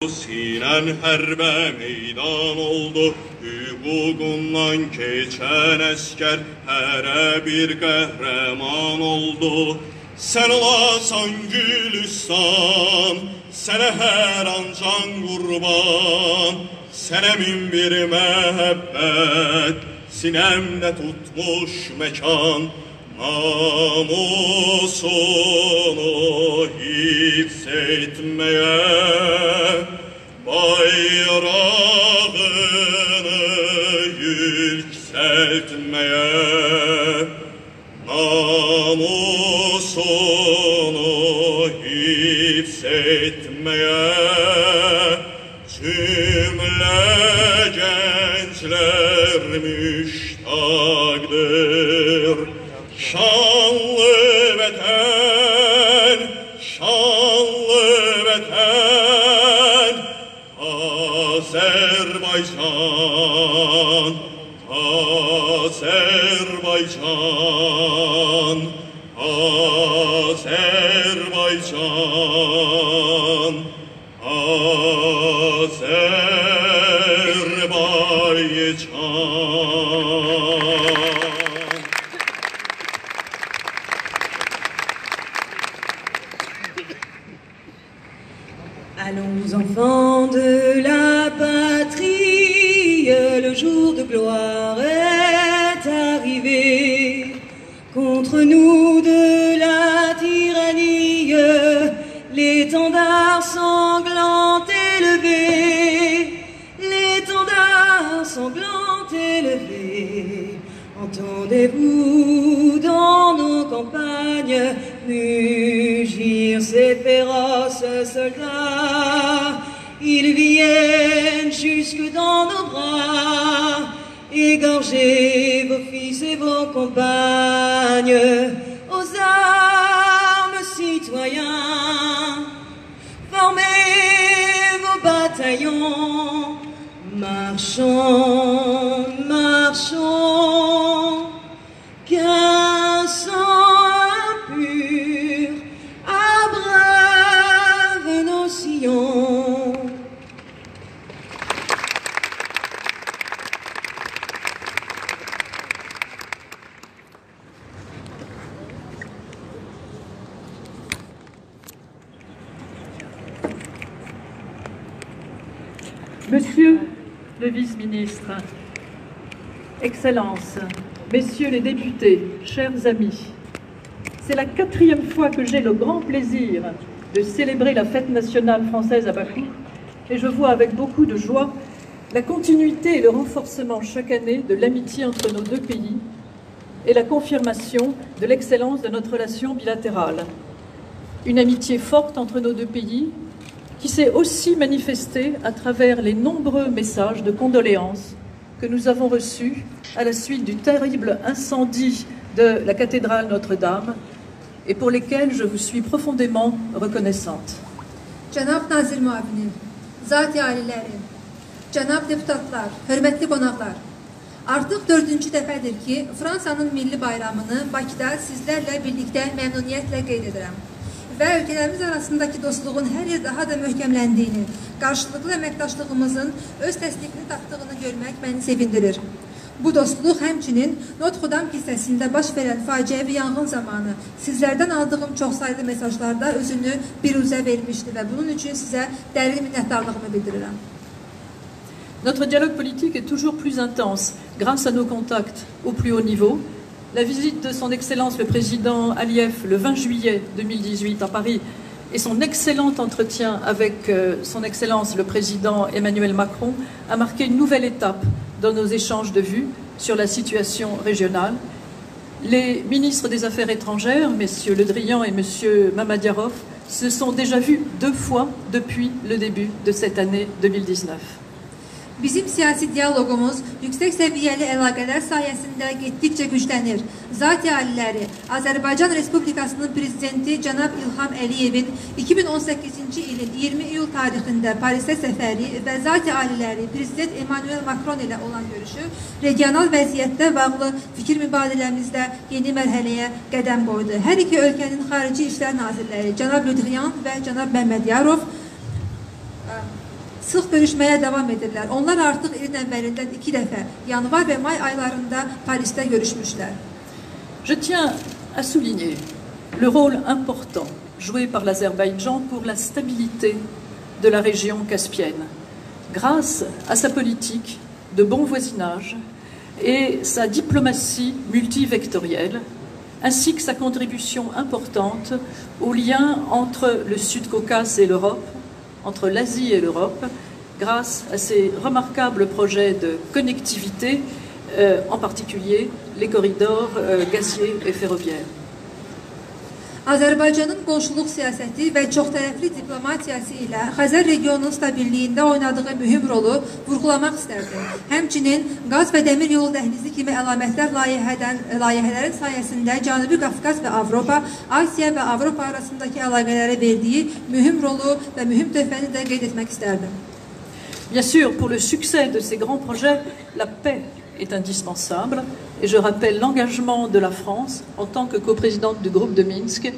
Sinen herbe meydan oldu, hüququndan keçen esker her bir kahraman oldu. Sen olasan Gülistan, sene her an can kurban, sene min bir mehabbet, sinemde tutmuş mekan. Namusunu hifzetmeye, bayrağını yükseltmeye, namusunu hifzetmeye, cümle gençler müştaktır. Şanlı vatan, şanlı vatan, Azerbaycan, Azerbaycan, Azerbaycan, Azerbaycan. Allons enfants de la patrie, le jour de gloire est arrivé. Contre nous de la tyrannie, l'étendard sanglant élevé, l'étendard sanglant élevé. Entendez-vous dans nos campagnes mugir ces féroces soldats? Ils viennent jusque dans nos bras, égorger vos fils et vos compagnes. Aux armes, citoyens, formez vos bataillons, marchons, marchons, qu'un sang impur abreuve nos sillons. Monsieur le vice-ministre, Excellences, Messieurs les députés, chers amis, c'est la 4e fois que j'ai le grand plaisir de célébrer la fête nationale française à Bakou et je vois avec beaucoup de joie la continuité et le renforcement chaque année de l'amitié entre nos deux pays et la confirmation de l'excellence de notre relation bilatérale. Une amitié forte entre nos deux pays qui s'est aussi manifestée à travers les nombreux messages de condoléances que nous avons reçus à la suite du terrible incendie de la cathédrale Notre-Dame et pour lesquels je vous suis profondément reconnaissante. Cənab Nazir Müavini, Zat-i Aliləri, cənab deputatlar, hörmətli qonaqlar, artıq 4-cü dəfədir ki, Fransanın milli bayramını Bakıda sizlərlə birlikdə məmnuniyyətlə qeyd edirəm və ölkələrimiz arasındakı dostluğun hər il daha da möhkəmləndiyini, qarşılıqlı əməkdaşlığımızın öz təsdiqini tapdığını görmək məni sevindirir. Bu dostluq həmçinin Notre-Dame kilsəsində baş verən faciəvi yanğın zamanı sizlərdən aldığım çoxsaylı mesajlarda özünü biruzə vermişdi və bunun üçün sizə dərin minnətdarlığımı bildirirəm. Notre dialogue politique est toujours plus intense grâce à nos contacts au plus haut niveau. La visite de son Excellence le Président Aliyev le 20 juillet 2018 à Paris et son excellent entretien avec son Excellence le Président Emmanuel Macron a marqué une nouvelle étape dans nos échanges de vues sur la situation régionale. Les ministres des Affaires étrangères, messieurs Le Drian et monsieur Mamadiarov, se sont déjà vus 2 fois depuis le début de cette année 2019. Bizim siyasi diyalogumuz yüksək səviyyəli əlaqələr sayəsində getdikcə güclənir. Zat-i Aliləri, Azərbaycan Respublikasının Prezidenti cənab İlham Əliyevin 2018-ci ilin 20 iyul tarixində Parisə səfəri və Zat-i Aliləri Prezident Emmanuel Macron ilə olan görüşü regional vəziyyətdə bağlı fikir mübadiləmizdə yeni mərhələyə qədəm qoydu. Hər iki ölkənin xarici işlər nazirləri cənab Le Drian və cənab Məmmədiyarov sıx görüşməyə davam edirlər. Onlar artıq ilin əvvəlindən 2 dəfə, yanvar və may aylarında Parisdə görüşmüşlər. Je tiens à souligner le rôle important joué par l'Azerbaïdjan pour la stabilité de la région caspienne, grâce à sa politique de bon voisinage et sa diplomatie multivectorielle, ainsi que sa contribution importante au lien entre le Sud-Caucase et l'Europe, entre l'Asie et l'Europe, grâce à ses remarquables projets de connectivité, en particulier les corridors gaziers et ferroviaires. Azərbaycanın qonşuluq siyasəti və çoxtərəfli diplomatiyası ilə Xəzər regionunun stabilliyində oynadığı mühüm rolu vurğulamaq istərdim. Həmçinin qaz və dəmir yolu dəhlizi kimi əlamətlər layihələrin sayəsində Cənubi Qafqaz və Avropa, Asiya və Avropa arasındakı əlaqələrə verdiyi mühüm rolu və mühüm töhfəni də qeyd etmək istərdim. Bien sûr, pour le succès de ces grands projets, la paix est indispensable et je rappelle l'engagement de la France en tant que coprésidente du groupe de Minsk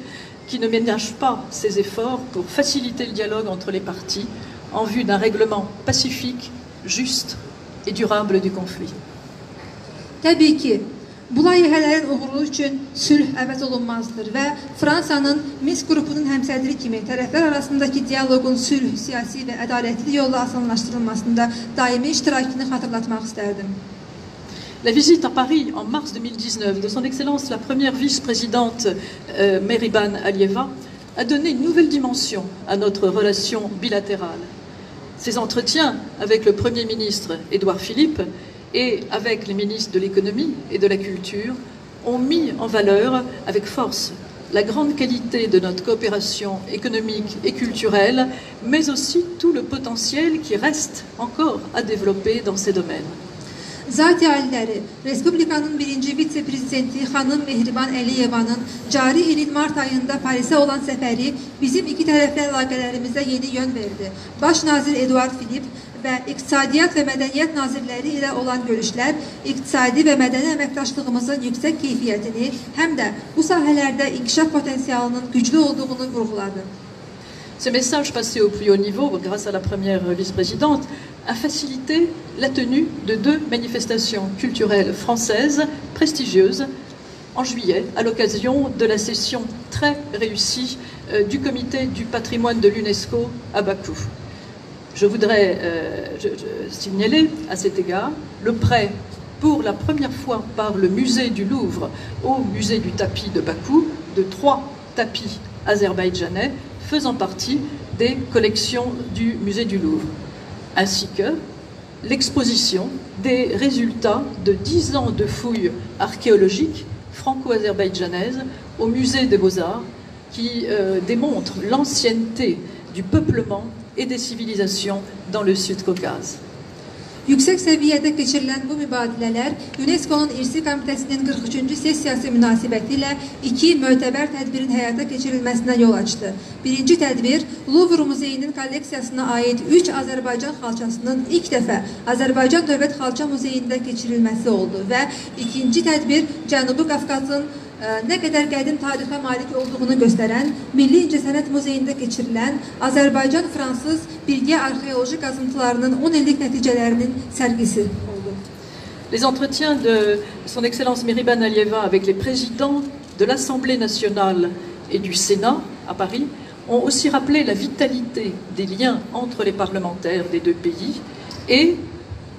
qui ne ménage pas ses efforts pour faciliter le dialogue entre les parties en vue d'un règlement pacifique, juste et durable du conflit. Təbii ki, bu layihələrin uğurluğu üçün sülh əvəz olunmazdır və Fransanın Minsk qrupunun həmsədri kimi tərəflər arasındakı dialoqun sülh, siyasi və ədalətli yolla asanlaşdırılmasında daimi iştirakını xatırlatmaq istərdim. La visite à Paris en mars 2019 de son Excellence la première vice-présidente Mehriban Alieva a donné une nouvelle dimension à notre relation bilatérale. Ces entretiens avec le Premier ministre Édouard Philippe et avec les ministres de l'économie et de la culture ont mis en valeur avec force la grande qualité de notre coopération économique et culturelle, mais aussi tout le potentiel qui reste encore à développer dans ces domaines. Zati aliləri, Respublikanın birinci vitse-prezidenti xanım Mehriban Əliyevanın cari ilin mart ayında Parisə olan səfəri bizim iki tərəfli əlaqələrimizə yeni yön verdi. Baş nazir Édouard Philippe və İqtisadiyyat və Mədəniyyət nazirləri ilə olan görüşlər iqtisadi və mədəni əməkdaşlığımızın yüksək keyfiyyətini, həm də bu sahələrdə inkişaf potensialının güclü olduğunu vurğuladı. Ce message passé au plus haut niveau, grâce à la première vice-présidente, a facilité la tenue de 2 manifestations culturelles françaises prestigieuses en juillet, à l'occasion de la session très réussie du Comité du patrimoine de l'UNESCO à Bakou. Je voudrais signaler à cet égard le prêt pour la première fois par le musée du Louvre au musée du tapis de Bakou de 3 tapis azerbaïdjanais faisant partie des collections du musée du Louvre, ainsi que l'exposition des résultats de 10 ans de fouilles archéologiques franco-azerbaïdjanaises au musée des Beaux-Arts qui démontrent l'ancienneté du peuplement et des civilisations dans le Sud-Caucase. Yüksək səviyyədə keçirilən bu mübadilələr UNESCO-nun İrsi Komitəsinin 43-cü sessiyası münasibətilə 2 mötəbər tədbirin həyata keçirilməsinə yol açdı. Birinci tədbir, Louvre Muzeyinin kolleksiyasına aid 3 Azərbaycan xalçasının ilk dəfə Azərbaycan Dövlət Xalça Muzeyində keçirilməsi oldu və ikinci tədbir, Cənubi Qafqazın nə qədər qədim tarixə malik olduğunu göstərən Milli İncəsənət Muzeyində keçirilən Azərbaycan-Fransız birgə arxeoloji qazıntılarının 10 illik nəticələrinin sərgisi oldu. Les entretiens de son Excellence Mehriban Alieva avec les présidents de l'Assemblée nationale et du Sénat à Paris ont aussi rappelé la vitalité des liens entre les parlementaires des 2 pays et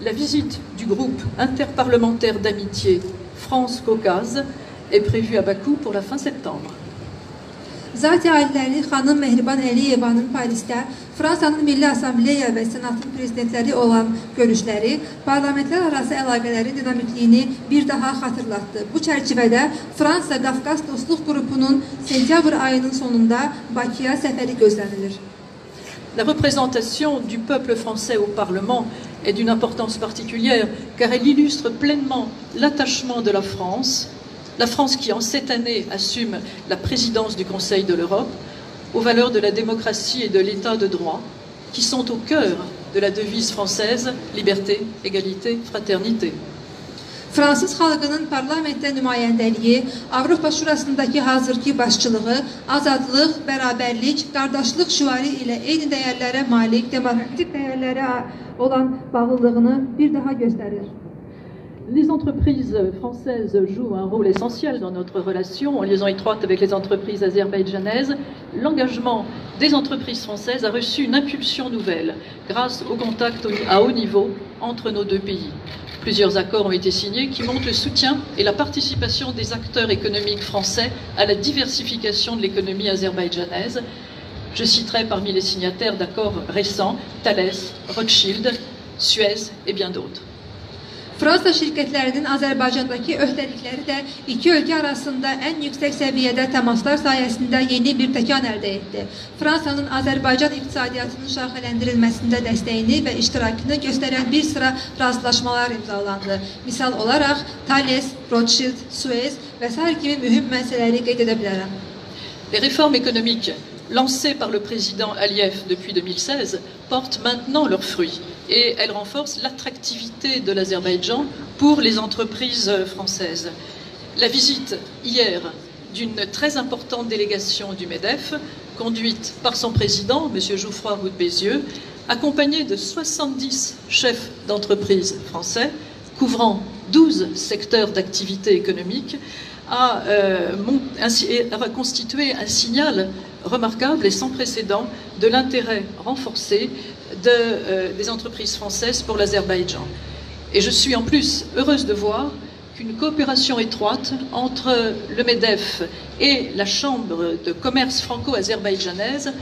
la visite du groupe interparlementaire d'amitié France-Caucase est prévue à Bakou pour la fin septembre. Zati aliləri xanım Mehriban Əliyevanın Parisdə Fransanın Milli Assambleya və Senatın prezidentləri olan görüşləri parlamentlər arası əlaqələrin dinamikliyini bir daha xatırlatdı. Bu çərçivədə Fransa Qafqaz Dostluq Qrupunun sentyabr ayının sonunda Bakıya səfəri gözlənilir. La représentation du peuple français au Parlement est d'une importance particulière car elle illustre pleinement l'attachement de la France qui en cette année assume la présidence du Conseil de l'Europe, aux valeurs de la démocratie et de l'état de droit, qui sont au cœur de la devise française, liberté, égalité, fraternité. Fransız xalqının parlamentdə nümayəndəliyi, Avropa Şurasındakı hazırki başçılığı, azadlıq, bərabərlik, qardaşlıq şüarı ilə eyni dəyərlərə malik, demokratik dəyərlərə olan bağlılığını bir daha göstərir. Les entreprises françaises jouent un rôle essentiel dans notre relation, en liaison étroite avec les entreprises azerbaïdjanaises. L'engagement des entreprises françaises a reçu une impulsion nouvelle grâce au contact à haut niveau entre nos deux pays. Plusieurs accords ont été signés qui montrent le soutien et la participation des acteurs économiques français à la diversification de l'économie azerbaïdjanaise. Je citerai parmi les signataires d'accords récents Thales, Rothschild, Suez et bien d'autres. Fransa şirkətlərinin Azərbaycandakı öhdəlikləri də iki ölkə arasında ən yüksək səviyyədə təmaslar sayəsində yeni bir təkan əldə etdi. Fransanın Azərbaycan iqtisadiyyatının şaxələndirilməsində dəstəyini və iştirakını göstərən bir sıra razılaşmalar imzalandı. Misal olaraq Thales, Rothschild, Suez və sair kimi mühüm məsələləri qeyd edə bilərəm. Les réformes économiques lancées par le président Aliyev depuis 2016 portent maintenant leurs fruits et elles renforcent l'attractivité de l'Azerbaïdjan pour les entreprises françaises. La visite hier d'une très importante délégation du MEDEF, conduite par son président, M. Geoffroy Roux de Bézieux, accompagné de 70 chefs d'entreprise français, couvrant 12 secteurs d'activité économique, a constitué un signal remarquable et sans précédent de l'intérêt renforcé des entreprises françaises pour l'Azerbaïdjan. Et je suis en plus heureuse de voir qu'une coopération étroite entre le MEDEF et la Chambre de commerce franco-azerbaïdjanaise,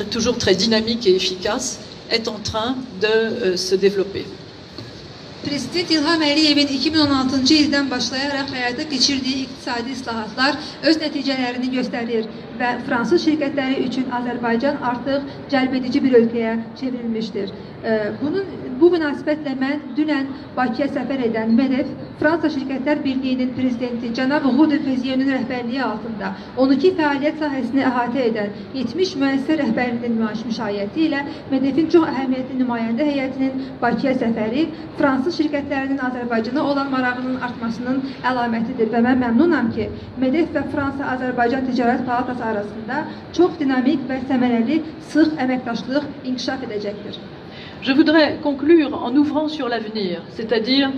toujours très dynamique et efficace, est en train de se développer. Prezident İlham Əliyevin 2016-cı ildən başlayaraq həyata keçirdiyi iqtisadi islahatlar öz nəticələrini göstərir və fransız şirkətləri üçün Azərbaycan artıq cəlbedici bir ölkəyə çevrilmişdir. Bu münasibətlə mən dünən Bakıya səfər edən MEDEF, Fransa Şirkətlər Birliyinin prezidenti cənab Roux de Bézieux'ün rəhbərliyi altında 12 fəaliyyət sahəsini əhatə edən 70 müəssisə rəhbərinin müşayiəti ilə MEDEF-in çox əhəmiyyətli nümayəndə heyətinin Bakıya səfəri fransız şirkətlərinin Azərbaycana olan marağının artmasının əlamətidir və mən məmnunam ki, MEDEF və Fransa-Azərbaycan Ticarət Palatası arasında çox dinamik və səmərəli sıx əməkdaşlıq inkişaf edəcəkdir. Je voudrais conclure en ouvrant sur l'avenir, c'est-à-dire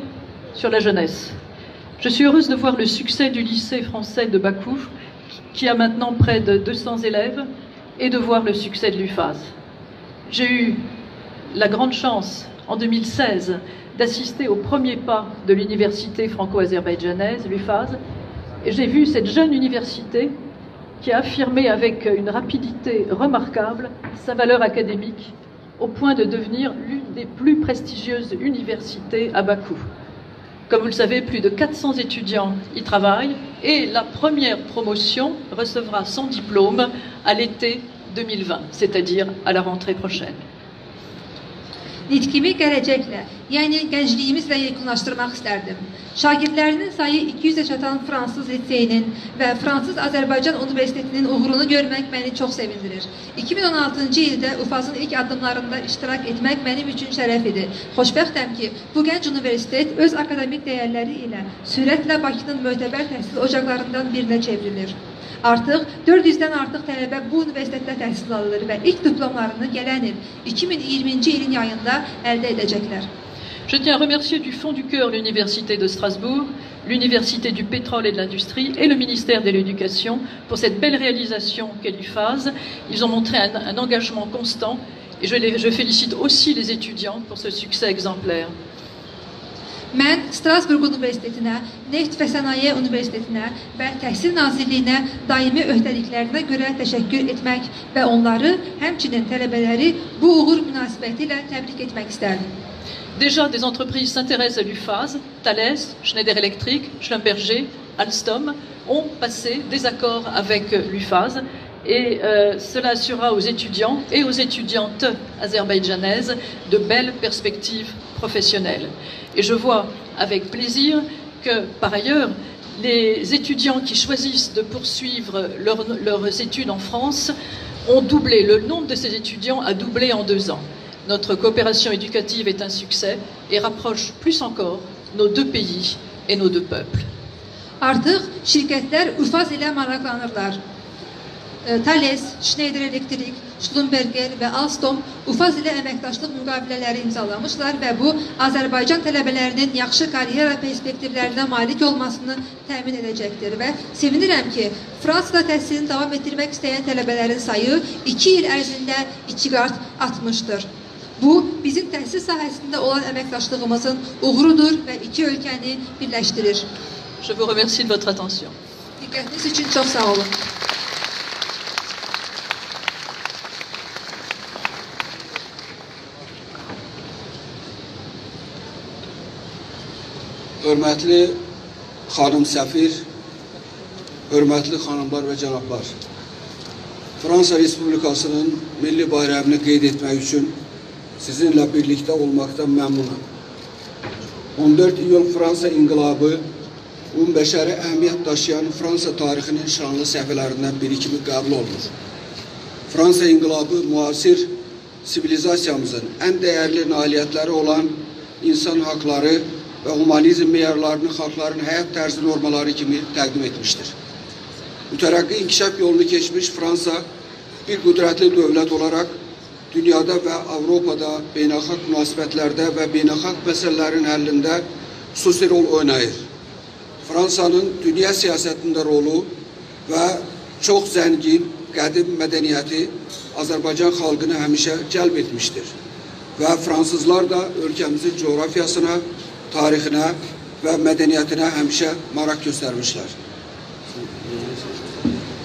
sur la jeunesse. Je suis heureuse de voir le succès du lycée français de Bakou, qui a maintenant près de 200 élèves, et de voir le succès de l'UFAS. J'ai eu la grande chance, en 2016, d'assister au premier pas de l'université franco-azerbaïdjanaise, l'UFAS, et j'ai vu cette jeune université qui a affirmé avec une rapidité remarquable sa valeur académique, au point de devenir l'une des plus prestigieuses universités à Bakou. Comme vous le savez, plus de 400 étudiants y travaillent et la première promotion recevra son diplôme à l'été 2020, c'est-à-dire à la rentrée prochaine. Nitqimi gələcəklə, yəni gəncliyimizlə yekunlaşdırmaq istərdim. Şagirdlərinin sayı 200-ə çatan Fransız liseyinin və Fransız-Azərbaycan Universitetinin uğurunu görmək məni çox sevindirir. 2016-cı ildə UFAS-ın ilk addımlarında iştirak etmək mənim üçün şərəf idi. Xoşbəxtəm ki, bu gənc universitet öz akademik dəyərləri ilə sürətlə Bakının mötəbər təhsil ocaqlarından birinə çevrilir. Artıq 400-dən artıq tələbə bu universitetdə təhsil alır və ilk diplomlarını gələn il 2020-ci ilin yayında əldə edəcəklər. Je tiens à remercier du fond du cœur l'Université de Strasbourg, l'Université du pétrole et de l'industrie et le ministère de l'Éducation pour cette belle réalisation qu'est l'UFAS. Ils ont montré un engagement constant et je félicite aussi les étudiants pour ce succès exemplaire. Mən Strasbourg Universitetinə, Neft və Sənaye Universitetinə və Təhsil Nazirliyinə daimi öhdəliklərinə görə təşəkkür etmək və onları, həmçinin tələbələri bu uğur münasibəti ilə təbrik etmək istərdim. Déjà, des entreprises s'intéressent à l'UFAS. Thales, Schneider Electric, Schlumberger, Alstom ont passé des accords avec l'UFAS et cela assurera aux étudiants et aux étudiantes azerbaïdjanaises de belles perspectives professionnelles. Et je vois avec plaisir que, par ailleurs, les étudiants qui choisissent de poursuivre leurs études en France ont doublé. Le nombre de ces étudiants a doublé en 2 ans. Notre coopération éducative est un succès et rapproche plus encore nos deux pays et nos deux peuples. Artıq şirkətlər Urfaz ilə maraqlanırlar. Thales, Schneider Electric, Schlumberger və Alstom Urfaz ilə əməkdaşlıq müqavilələri imzalamışlar və bu Azərbaycan tələbələrinin yaxşı karyera perspektivlərinə malik olmasını təmin edəcəkdir və sevinirəm ki, Fransada təhsilini davam etdirmək istəyən tələbələrin sayı 2 il ərzində 2 qat artmışdır. Bu, bizim təhsil sahəsində olan əməkdaşlığımızın uğurudur və iki ölkəni birləşdirir. Je vous remercie de votre attention. Diqqətiniz üçün çox sağ olun. Hörmətli xanım səfir, hörmətli xanımlar və cənablar, Fransa Respublikasının milli bayramını qeyd etmək üçün sizinlə birlikdə olmaqdan məmnunam. 14 iyul Fransa inqilabı ümumbəşəri əhəmiyyət daşıyan Fransa tarixinin şanlı səhifələrindən biri kimi qəbul olunur. Fransa inqilabı müasir sivilizasiyamızın ən dəyərli nailiyyətləri olan insan haqları və humanizm meyarlarını xalqların həyat tərzi normaları kimi təqdim etmişdir. Mütərəqqi inkişaf yolunu keçmiş Fransa bir qüdrətli dövlət olaraq dünyada və Avropada beynəlxalq münasibətlərdə və beynəlxalq məsələlərin həllində xüsusi rol oynayır. Fransanın dünya siyasətində rolu və çox zəngin, qədim mədəniyyəti Azərbaycan xalqını həmişə cəlb etmişdir. Və fransızlar da ölkəmizin coğrafiyasına, tarixinə və mədəniyyətinə həmişə maraq göstərmişlər.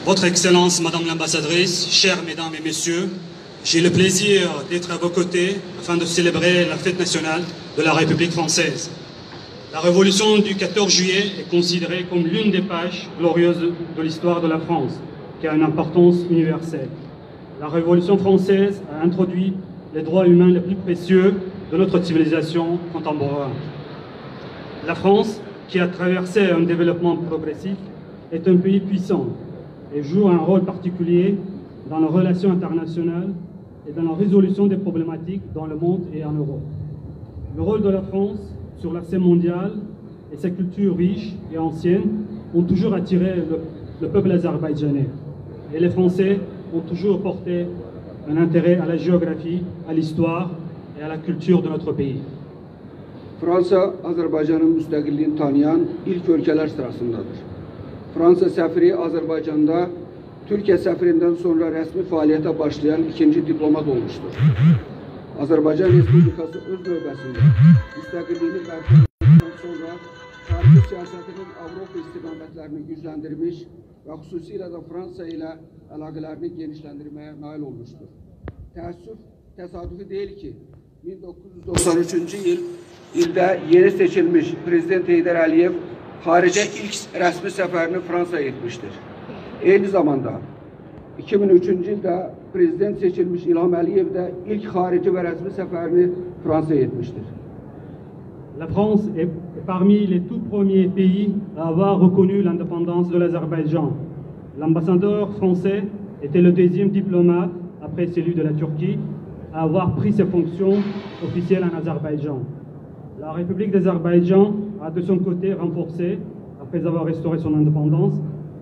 Votre Excellence, Madame l'Ambassadrice, chères Mesdames et Messieurs, j'ai le plaisir d'être à vos côtés afin de célébrer la fête nationale de la République française. La révolution du 14 juillet est considérée comme l'une des pages glorieuses de l'histoire de la France, qui a une importance universelle. La révolution française a introduit les droits humains les plus précieux de notre civilisation contemporaine. La France, qui a traversé un développement progressif, est un pays puissant et joue un rôle particulier dans les relations internationales et dans la résolution des problématiques dans le monde et en Europe. Le rôle de la France sur la scène mondiale et sa culture riche et ancienne ont toujours attiré le peuple azerbaïdjanais. Et les Français ont toujours porté un intérêt à la géographie, à l'histoire et à la culture de notre pays. Fransa, Azərbaycanın müstəqilliyini tanıyan ilk ölkələr sırasındadır. Fransa səfiri Azərbaycanda Türkiyə səfirindən sonra rəsmi fəaliyyətə başlayan ikinci diplomat olmuşdur. Azərbaycan Respublikası öz növbəsində müstəqilliyini bərpa etdikdən sonra xarici siyasətinin Avropa istiqamətlərini gücləndirmiş və xüsusilə də Fransa ilə əlaqələrini genişləndirməyə nail olmuşdur. Təsadüfi deyil ki, 1993-cü ildə yeni seçilmiş Prezident Heydər Əliyev xaricə ilk rəsmi səfərini Fransaya etmişdir. Eyni zamanda 2003-cü ildə Prezident seçilmiş İlham Əliyev də ilk xarici və rəsmi səfərini Fransaya etmişdir. La France est parmi les tout premiers pays à avoir reconnu l'indépendance de l'Azerbaïdjan. L'ambassadeur français était le deuxième diplomate, après celui de la Turquie, à avoir pris ses fonctions officielles en Azerbaïdjan. La République d'Azerbaïdjan a de son côté renforcé, après avoir restauré son indépendance,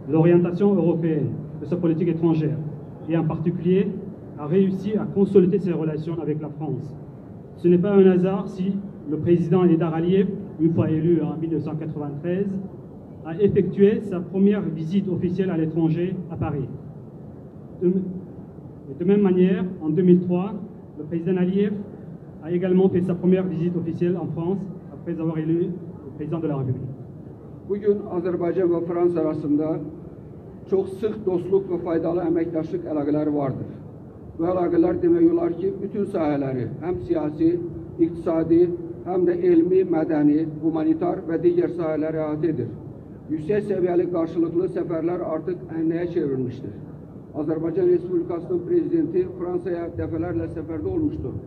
l'orientation européenne de sa politique étrangère et en particulier a réussi à consolider ses relations avec la France. Ce n'est pas un hasard si le président Heydar Aliyev, une fois élu en 1993, a effectué sa première visite officielle à l'étranger à Paris. De même manière, en 2003, le président Aliyev a également fait sa première visite officielle en France après avoir élu le président de la République. Bugün Azərbaycan və Fransa arasında çox sıx dostluq və faydalı əməkdaşlıq əlaqələri vardır. Bu əlaqələr demək olar ki, bütün sahələri, həm siyasi, iqtisadi, həm də elmi, mədəni, humanitar və digər sahələri əhatə edir. Yüksək səviyyəli qarşılıqlı səfərlər artıq ənənəyə çevrilmişdir. Azərbaycan Respublikasının prezidenti Fransaya dəfələrlə səfərdə olmuşdur.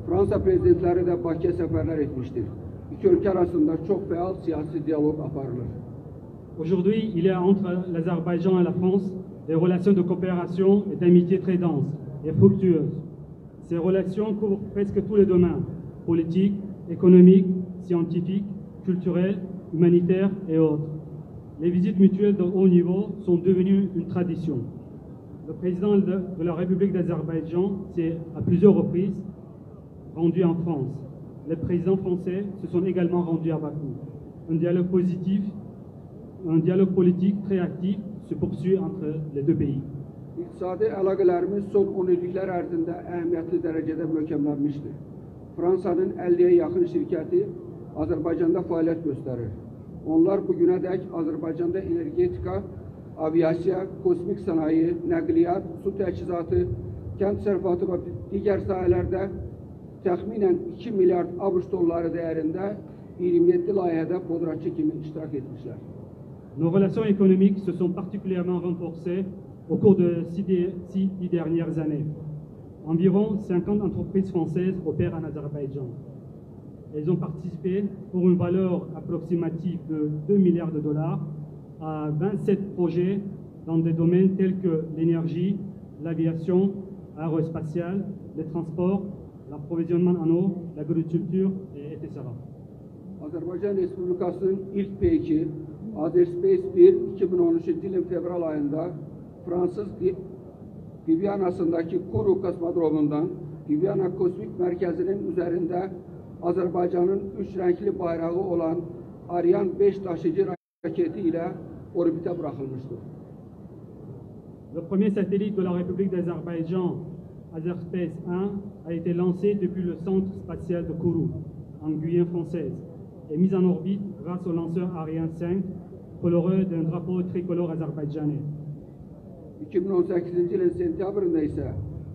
Fransa prezidentləri də Bakıya səfərlər etmişdir. İki ölkə arasında çox fəal siyasi diyaloq aparılır. Aujourd'hui, il y a entre l'Azerbaïdjan et la France des relations de coopération et d'amitié très denses et fructueuses. Ces relations couvrent presque tous les domaines, politiques, économiques, scientifiques, culturels humanitaires et autres. Les visites mutuelles de haut niveau sont devenues une tradition. Le président de la République d'Azerbaïdjan s'est à plusieurs reprises rendu en France. Les présidents français se sont également rendus à Bakou. Un dialogue positif, un dialogue politique très actif se poursuit entre les deux pays. İqtisadi əlaqələrimiz son 10 illiklər ərzində əhəmiyyətli dərəcədə möhkəmlənmişdir. Fransanın 50-yə yaxın şirkəti Azərbaycanda fəaliyyət göstərir. Onlar bugünədək Azərbaycanda energetika, aviasiya, kosmik sənaye, nəqliyyat, su təchizatı, kənd təsərrüfatı və digər sahələrdə təxminən 2 milyard ABŞ dolları dəyərində 27 layihədə podratçı kimi iştirak etmişlər. Nos relations économiques se sont particulièrement renforcées au cours de ces 10 dernières années. Environ 50 entreprises françaises opèrent en Azerbaïdjan. Elles ont participé pour une valeur approximative de 2 milliards de dollars à 27 projets dans des domaines tels que l'énergie, l'aviation, l'aérospatiale, les transports, l'approvisionnement en eau, l'agriculture, etc. Azərbaycan Respublikasının ilk peyki Azerspace 1 2013-cü ilin fevral ayında Fransız Gviyanasındakı Kourou kosmodromundan Gviyana Kosmik Mərkəzinin üzərində Azərbaycanın 3 rəngli bayrağı olan Ariane 5 daşıyıcı raketi ilə orbitə buraxılmışdır. Le premier satellite de la République d'Azerbaïdjan, Azerspace 1, a été lancé depuis le centre spatial de Kourou, en Guyane française, et mis en orbite grâce au lanceur Ariane 5, coloré d'un drapeau tricolore azerbaïdjanais. 2018-ci ilin sentyabrında isə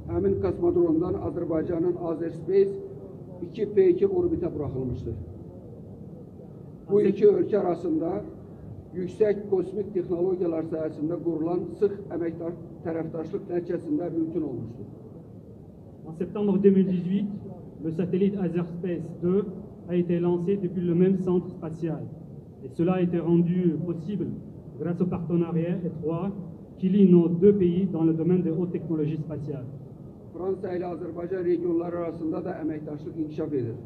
həmin kosmodromdan Azərbaycanın Azerspace 2 peyki orbitə buraxılmışdır. Bu iki ölkə arasında yüksək kosmik texnologiyalar sayəsində qurulan sıx tərəfdaşlıq nəticəsində mümkün olmuşdur. En septembre 2018, le satellite Azerspace 2 a été lancé depuis le même centre spatial. Et cela a été rendu possible grâce au partenariat étroit qui lie nos deux pays dans le domaine de haute technologie spatiale. Fransa ilə Azərbaycan regionları arasında da əməkdaşlıq inkişaf edir.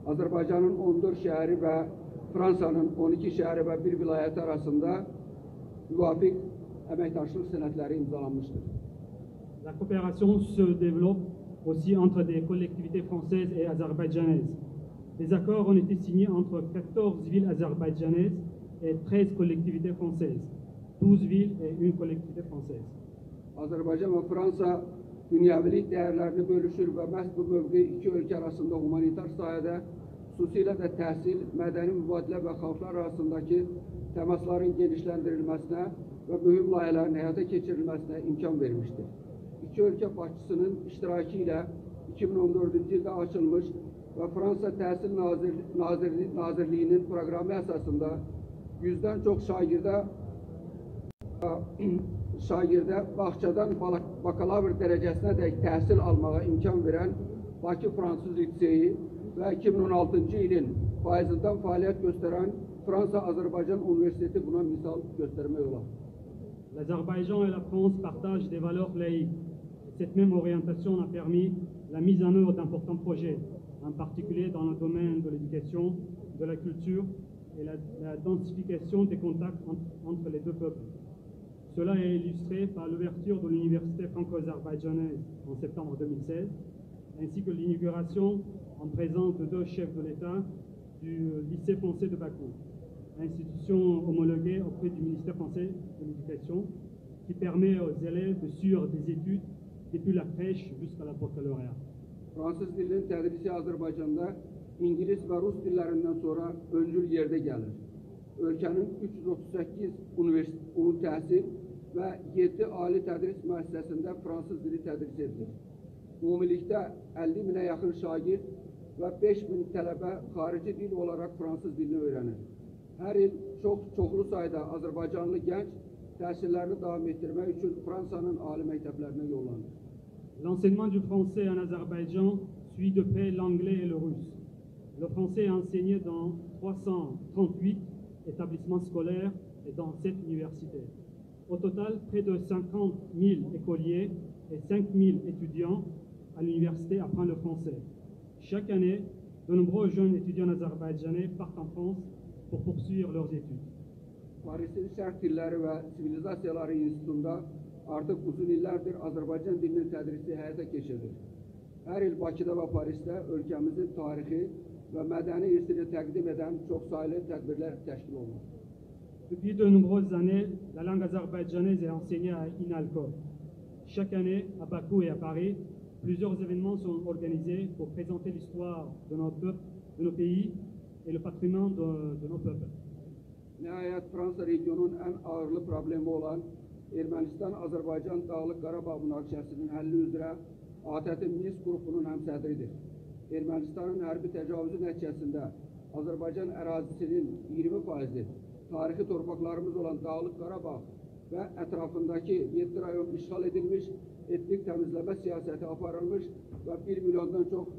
Azərbaycanın 14 şəhəri və Fransanın 12 şəhəri və bir vilayəti arasında müvafiq əməkdaşlıq sənədləri imzalanmışdır. La coopération se développe aussi entre des collectivités françaises et azerbaïdjanaises. Des accords ont été signés entre 14 villes azerbaïdjanaises et 13 collectivités françaises, 12 villes et une collectivité française. Azərbaycan və Fransa dünyəvilik dəyərlərini bölüşür və məhz bu mövqe iki ölkə arasında humanitar sahədə, xüsusilə də təhsil, mədəni mübadilə və xalqlar arasındakı təmasların genişləndirilməsinə və mühüm layihələrin həyata keçirilməsinə imkan vermişdir. İki ölkə başçısının iştirakı ilə 2014-cü ildə açılmış və Fransa Təhsil Nazirliyinin proqramı əsasında 100-dən çox şagirdə bağçadan bakalavr dərəcəsinə dək təhsil almağa imkan verən Bakı Fransız Liseyi və 2016-cı ilin payızından fəaliyyət göstərən Fransa-Azərbaycan Universiteti buna misal göstərmək olar. L'Azerbaïdjan et la France partagent des valeurs laïques. Cette même orientation a permis la mise en œuvre d'importants projets, en particulier dans le domaine de l'éducation, de la culture et la densification des contacts entre les deux peuples. Cela est illustré par l'ouverture de l'université franco-azerbaïdjanaise en septembre 2016, ainsi que l'inauguration en présence de deux chefs de l'État du lycée français de Bakou, institution homologuée auprès du ministère français de l'Éducation, qui permet aux élèves de suivre des études depuis la crèche jusqu'à la baccalauréat. Fransız dilinin tədrisi Azərbaycanda İngilis və Rus dillərindən sonra öncül yerdə gəlir. Ölkənin 338 ümumi təhsil və 7 ali tədris müəssisəsində fransız dili tədris edilir. Ümumilikdə 50 minə yaxın şagird və 5000 tələbə xarici dil olaraq fransız dilini öyrənir. Hər il çoxlu sayda Azərbaycanlı gənc təhsillərini davam etdirmək üçün Fransanın ali məktəblərinə yollanır. L'enseignement du français en Azerbaïdjan suit de près l'anglais et le russe. Le français est enseigné dans 338 établissements scolaires et dans 7 universités. Au total, près de 50 000 écoliers et 5 000 étudiants à l'université apprennent le français. Chaque année, de nombreux jeunes étudiants azerbaïdjanais partent en France pour poursuivre leurs études. Paris'in Şərq Dilləri və Sivilizasiyaları İnstitutunda artıq uzun illərdir Azərbaycan dilinin tədrisi həyata keçirilir. Hər il Bakıda və Parisdə ölkəmizin tarixi və mədəni irsini təqdim edən çoxsaylı tədbirlər təşkil olunur. Depuis de nombreuses années, la langue azerbaïdjanaise est enseignée à INALCO. Chaque année, à Bakou et à Paris, plusieurs événements sont organisés pour présenter l'histoire de nos peuples, de nos pays et le patrimoine de nos peuples. Nəhayət Fransa regionunun ən ağırlı problemi olan Ermənistan-Azərbaycan Dağlıq Qarabağ münaqişəsinin həlli üzrə ATƏT-in Minsk qrupunun həmsədridir. Ermənistanın hərbi təcavüzü nəticəsində Azərbaycan ərazisinin 20%-i tarixi torpaqlarımız olan Dağlıq Qarabağ və ətrafındakı 7 rayon işğal edilmiş, etnik təmizləmə siyasəti aparılmış və 1 milyondan çox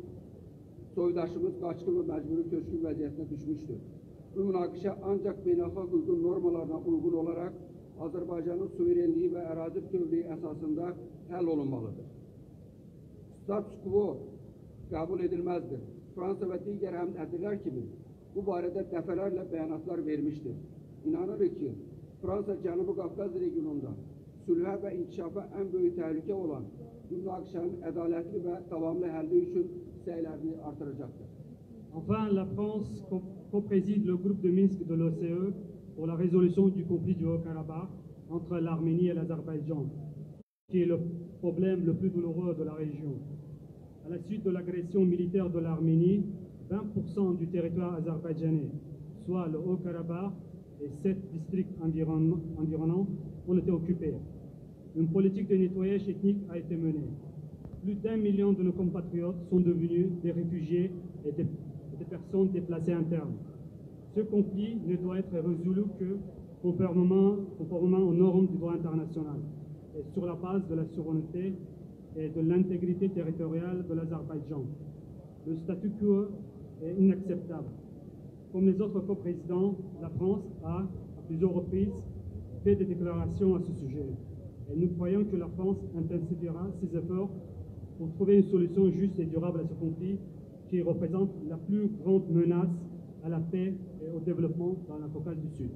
soydaşımız qaçqın və məcburi köçkün vəziyyətinə düşmüşdür. Bu münaqişə ancaq beynəlxalq hüququn normalarına uyğun olaraq Azərbaycanın suverenliyi və ərazi bütövlüyü əsasında həll olunmalıdır. Status quo qəbul edilməzdir. Fransa və digər həmdərdirlər kimi bu barədə dəfələrlə bəyanatlar vermişdir. İnanırıq ki, Fransa Cənubi Qafqaz regionunda sülhə və inkişafa ən böyük təhlükə olan bu münaqişənin ədalətli və davamlı həlli üçün səylərini artıracaqdır. Enfin, la France co-préside le groupe de Minsk de l'OCE pour la résolution du conflit du Haut-Karabakh entre l'Arménie et l'Azerbaïdjan, qui est le problème le plus douloureux de la région. À la suite de l'agression militaire de l'Arménie, 20% du territoire azerbaïdjanais, soit le Haut-Karabakh et 7 districts environnants, ont été occupés. Une politique de nettoyage ethnique a été menée. Plus d'1 million de nos compatriotes sont devenus des réfugiés et des personnes déplacées internes. Ce conflit ne doit être résolu que conformément aux normes du droit international et sur la base de la souveraineté et de l'intégrité territoriale de l'Azerbaïdjan. Le statu quo est inacceptable. Comme les autres coprésidents, la France a, à plusieurs reprises, fait des déclarations à ce sujet. Et nous croyons que la France intensifiera ses efforts pour trouver une solution juste et durable à ce conflit qui représente la plus grande menace à la paix et au développement dans la Caucase du Sud.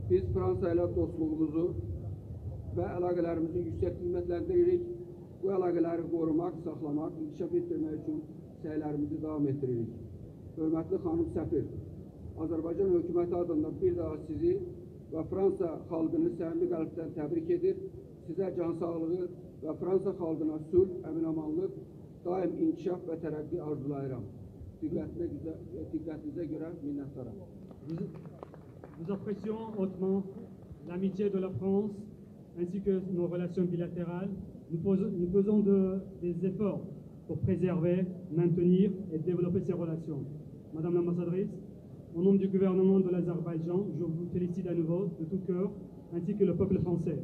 Biz Fransa ilə dostluğumuzu və əlaqələrimizi yüksək qiymətləndiririk. Bu əlaqələri qorumaq, saxlamaq, inkişaf etdirmək üçün səylərimizi davam etdiririk. Hörmətli xanım səfir, Azərbaycan hökuməti adından bir daha sizi və Fransa xalqını səmimi qəlbdən təbrik edir. Sizə can sağlığı və Fransa xalqına sülh, əmin-amanlıq, daim inkişaf və tərəqqi arzulayıram. Diqqətinizə görə minnətdaram. Nous apprécions hautement l'amitié de la France ainsi que nos relations bilatérales. Nous faisons des efforts pour préserver, maintenir et développer ces relations. Madame l'ambassadrice, au nom du gouvernement de l'Azerbaïdjan, je vous félicite à nouveau de tout cœur, ainsi que le peuple français.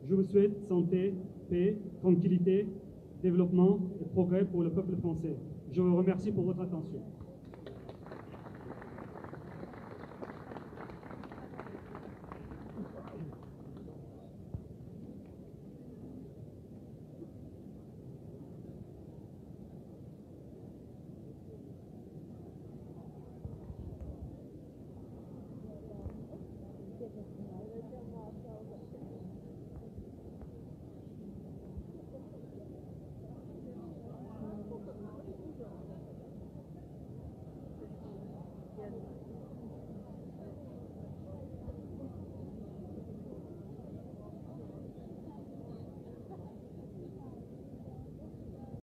Je vous souhaite santé, paix, tranquillité, développement et progrès pour le peuple français. Je vous remercie pour votre attention.